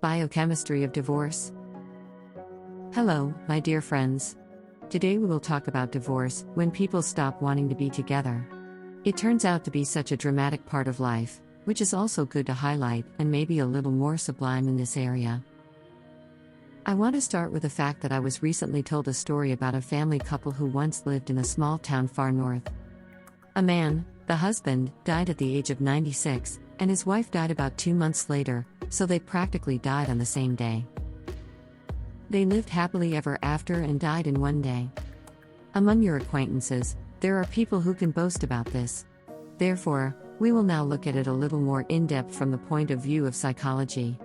Biochemistry of divorce. Hello, my dear friends. Today we will talk about divorce, when people stop wanting to be together. It turns out to be such a dramatic part of life, which is also good to highlight and maybe a little more sublime in this area. I want to start with the fact that I was recently told a story about a family couple who once lived in a small town far north. A man, the husband, died at the age of 96, and his wife died about 2 months later, so they practically died on the same day. They lived happily ever after and died in one day. Among your acquaintances, there are people who can boast about this. Therefore, we will now look at it a little more in-depth from the point of view of psychology.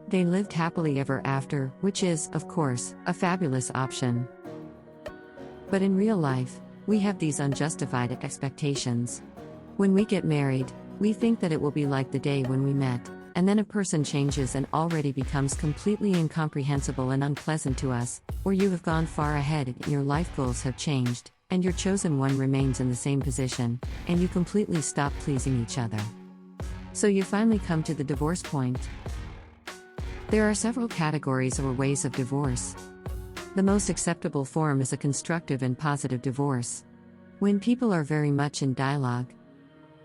They lived happily ever after, which is, of course, a fabulous option. But in real life, we have these unjustified expectations. When we get married, we think that it will be like the day when we met, and then a person changes and already becomes completely incomprehensible and unpleasant to us, or you have gone far ahead and your life goals have changed, and your chosen one remains in the same position, and you completely stop pleasing each other. So you finally come to the divorce point. There are several categories or ways of divorce. The most acceptable form is a constructive and positive divorce. When people are very much in dialogue,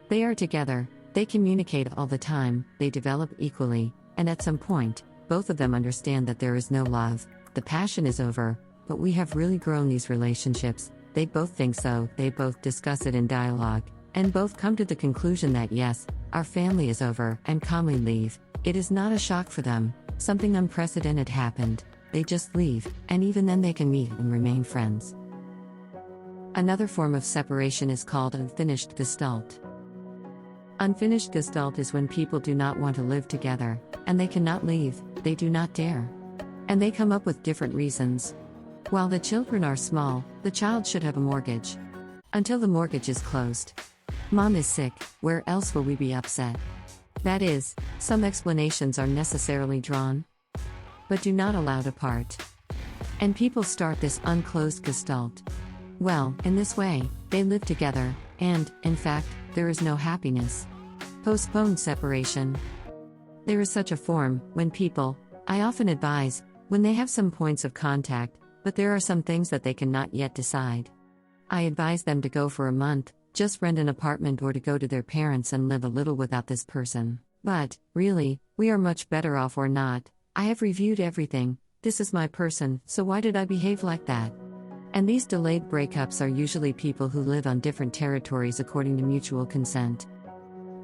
they are together, they communicate all the time, they develop equally, and at some point, both of them understand that there is no love, the passion is over, but we have really grown these relationships, they both think so, they both discuss it in dialogue, and both come to the conclusion that yes, our family is over, and calmly leave. It is not a shock for them, something unprecedented happened, they just leave, and even then they can meet and remain friends. Another form of separation is called unfinished gestalt. Unfinished gestalt is when people do not want to live together, and they cannot leave, they do not dare. And they come up with different reasons. While the children are small, the child should have a mortgage. Until the mortgage is closed. Mom is sick, where else will we be upset? That is, some explanations are necessarily drawn, but do not allow to part. And people start this unclosed gestalt. Well, in this way, they live together, and, in fact, there is no happiness. Postponed separation. There is such a form, when people, I often advise, when they have some points of contact, but there are some things that they cannot yet decide. I advise them to go for a month, just rent an apartment or to go to their parents and live a little without this person. But, really, we are much better off or not. I have reviewed everything, this is my person, so why did I behave like that? And these delayed breakups are usually people who live on different territories according to mutual consent.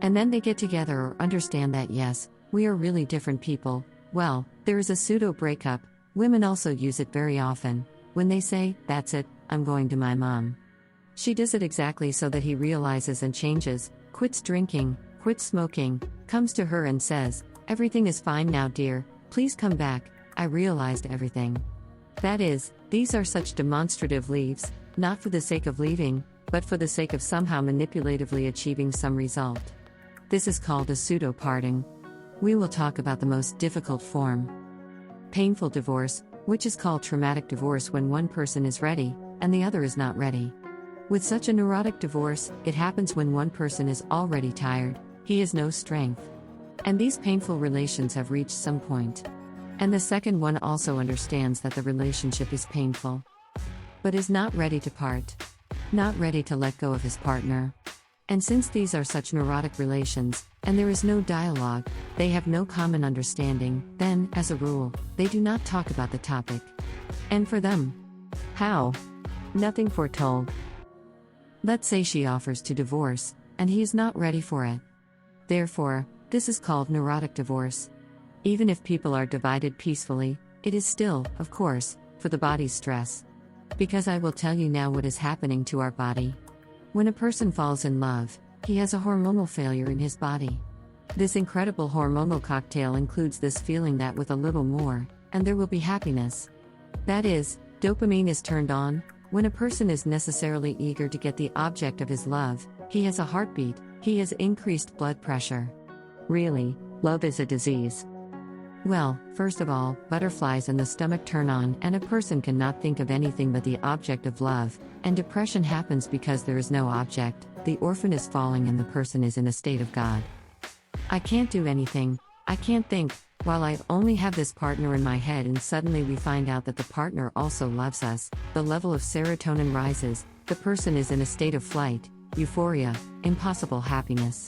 And then they get together or understand that yes, we are really different people. Well, there is a pseudo breakup. Women also use it very often, when they say, that's it, I'm going to my mom. She does it exactly so that he realizes and changes, quits drinking, quits smoking, comes to her and says, everything is fine now dear, please come back, I realized everything. That is, these are such demonstrative leaves, not for the sake of leaving, but for the sake of somehow manipulatively achieving some result. This is called a pseudo-parting. We will talk about the most difficult form. Painful divorce, which is called traumatic divorce when one person is ready, and the other is not ready. With such a neurotic divorce, it happens when one person is already tired, he has no strength. And these painful relations have reached some point. And the second one also understands that the relationship is painful, but is not ready to part. Not ready to let go of his partner. And since these are such neurotic relations, and there is no dialogue, they have no common understanding, then, as a rule, they do not talk about the topic. And for them, how? Nothing foretold. Let's say she offers to divorce, and he is not ready for it. Therefore, this is called neurotic divorce. Even if people are divided peacefully, it is still, of course, for the body's stress. Because I will tell you now what is happening to our body. When a person falls in love, he has a hormonal failure in his body. This incredible hormonal cocktail includes this feeling that with a little more, and there will be happiness. That is, dopamine is turned on. When a person is necessarily eager to get the object of his love, he has a heartbeat, he has increased blood pressure. Really, love is a disease. Well, first of all, butterflies in the stomach turn on and a person cannot think of anything but the object of love, and depression happens because there is no object, the orphan is falling and the person is in a state of God. I can't do anything, I can't think, While I only have this partner in my head and suddenly we find out that the partner also loves us, the level of serotonin rises, the person is in a state of flight, euphoria, impossible happiness.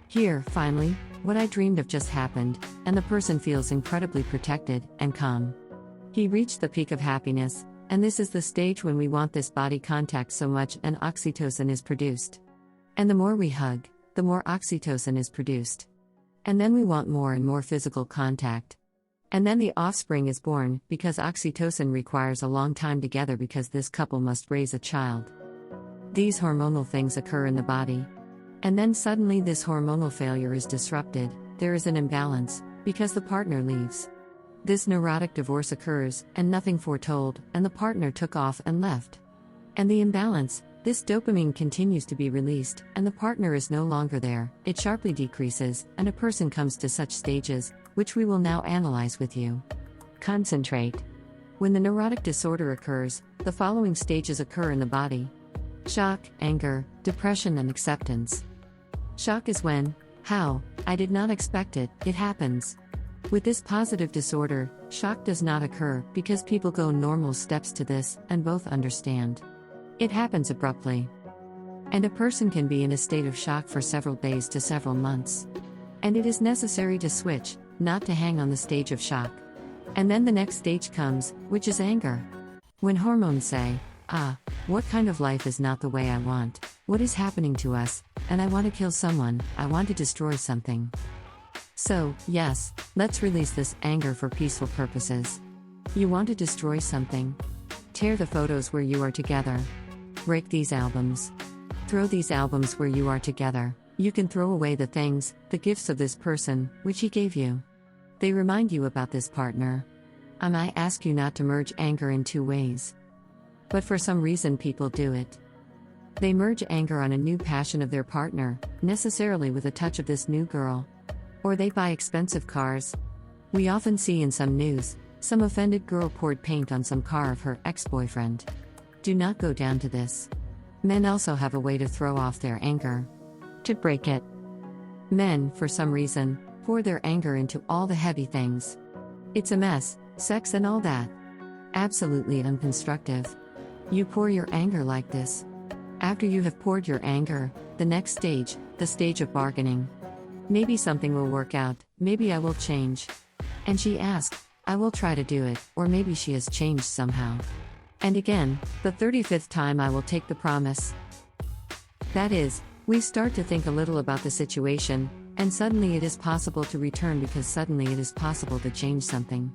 Here, finally, what I dreamed of just happened, and the person feels incredibly protected and calm. He reached the peak of happiness, and this is the stage when we want this body contact so much and oxytocin is produced. And the more we hug, the more oxytocin is produced. And then we want more and more physical contact. And then the offspring is born, because oxytocin requires a long time together because this couple must raise a child. These hormonal things occur in the body. And then suddenly this hormonal failure is disrupted, there is an imbalance, because the partner leaves. This neurotic divorce occurs, and nothing foretold, and the partner took off and left. And the imbalance, this dopamine continues to be released, and the partner is no longer there, it sharply decreases, and a person comes to such stages, which we will now analyze with you. Concentrate. When the neurotic disorder occurs, the following stages occur in the body: shock, anger, depression, and acceptance. Shock is when, how, I did not expect it, it happens. With this positive disorder, shock does not occur because people go normal steps to this, and both understand. It happens abruptly. And a person can be in a state of shock for several days to several months. And it is necessary to switch, not to hang on the stage of shock. And then the next stage comes, which is anger. When hormones say, what kind of life is not the way I want, what is happening to us, and I want to kill someone, I want to destroy something. So, yes, let's release this anger for peaceful purposes. You want to destroy something? Tear the photos where you are together. Break these albums. Throw these albums where you are together. You can throw away the things, the gifts of this person, which he gave you. They remind you about this partner. I ask you not to merge anger in two ways. But for some reason people do it. They merge anger on a new passion of their partner, necessarily with a touch of this new girl. Or they buy expensive cars. We often see in some news, some offended girl poured paint on some car of her ex-boyfriend. Do not go down to this. Men also have a way to throw off their anger. To break it. Men, for some reason, pour their anger into all the heavy things. It's a mess, sex and all that. Absolutely unconstructive. You pour your anger like this. After you have poured your anger, the next stage, the stage of bargaining. Maybe something will work out, maybe I will change. And she asked, I will try to do it, or maybe she has changed somehow. And again, the 35th time I will take the promise. That is, we start to think a little about the situation, and suddenly it is possible to return because suddenly it is possible to change something.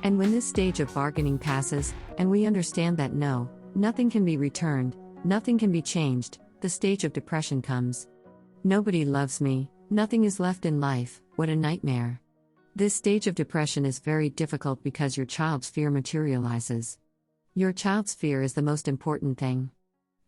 And when this stage of bargaining passes, and we understand that no, nothing can be returned, nothing can be changed, the stage of depression comes. Nobody loves me, nothing is left in life, what a nightmare. This stage of depression is very difficult because your child's fear materializes. Your child's fear is the most important thing.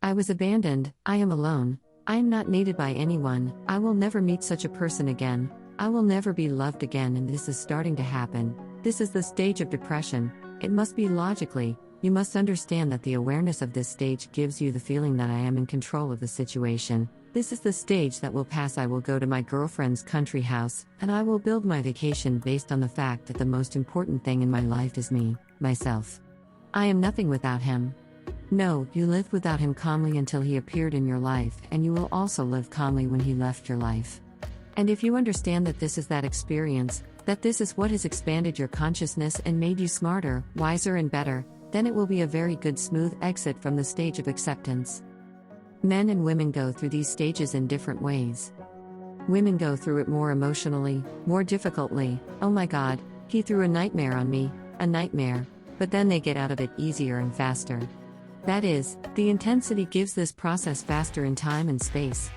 I was abandoned, I am alone, I am not needed by anyone, I will never meet such a person again, I will never be loved again, and this is starting to happen. This is the stage of depression. It must be logically, you must understand that the awareness of this stage gives you the feeling that I am in control of the situation. This is the stage that will pass. I will go to my girlfriend's country house, and I will build my vacation based on the fact that the most important thing in my life is me, myself. I am nothing without him. No, you lived without him calmly until he appeared in your life, and you will also live calmly when he left your life. And if you understand that this is that experience, that this is what has expanded your consciousness and made you smarter, wiser and better, then it will be a very good smooth exit from the stage of acceptance. Men and women go through these stages in different ways. Women go through it more emotionally, more difficultly. Oh my God, he threw a nightmare on me, a nightmare. But then they get out of it easier and faster. That is, the intensity gives this process faster in time and space.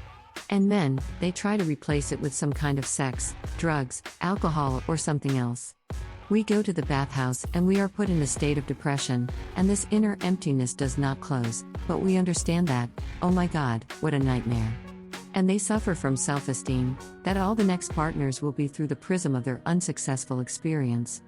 And men, they try to replace it with some kind of sex, drugs, alcohol, or something else. We go to the bathhouse and we are put in a state of depression, and this inner emptiness does not close, but we understand that, oh my God, what a nightmare. And they suffer from self-esteem, that all the next partners will be through the prism of their unsuccessful experience.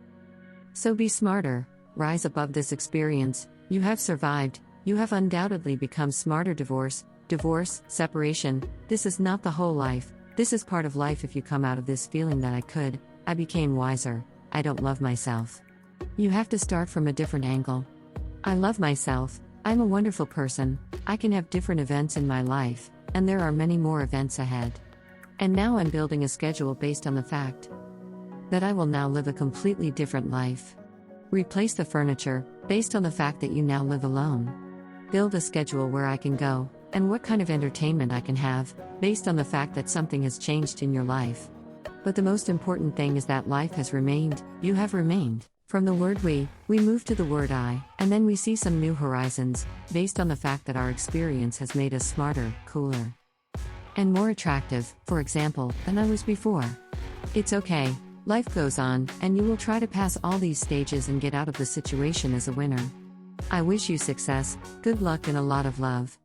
So be smarter, rise above this experience, you have survived, you have undoubtedly become smarter. Divorce, separation, this is not the whole life, this is part of life. If you come out of this feeling that I could, I became wiser. I don't love myself. You have to start from a different angle. I love myself. I'm a wonderful person. I can have different events in my life, and there are many more events ahead. And now I'm building a schedule based on the fact that I will now live a completely different life. Replace the furniture, based on the fact that you now live alone. Build a schedule where I can go, and what kind of entertainment I can have, based on the fact that something has changed in your life. But the most important thing is that life has remained, you have remained. From the word we move to the word I, and then we see some new horizons, based on the fact that our experience has made us smarter, cooler, and more attractive, for example, than I was before. It's okay, life goes on, and you will try to pass all these stages and get out of the situation as a winner. I wish you success, good luck, and a lot of love.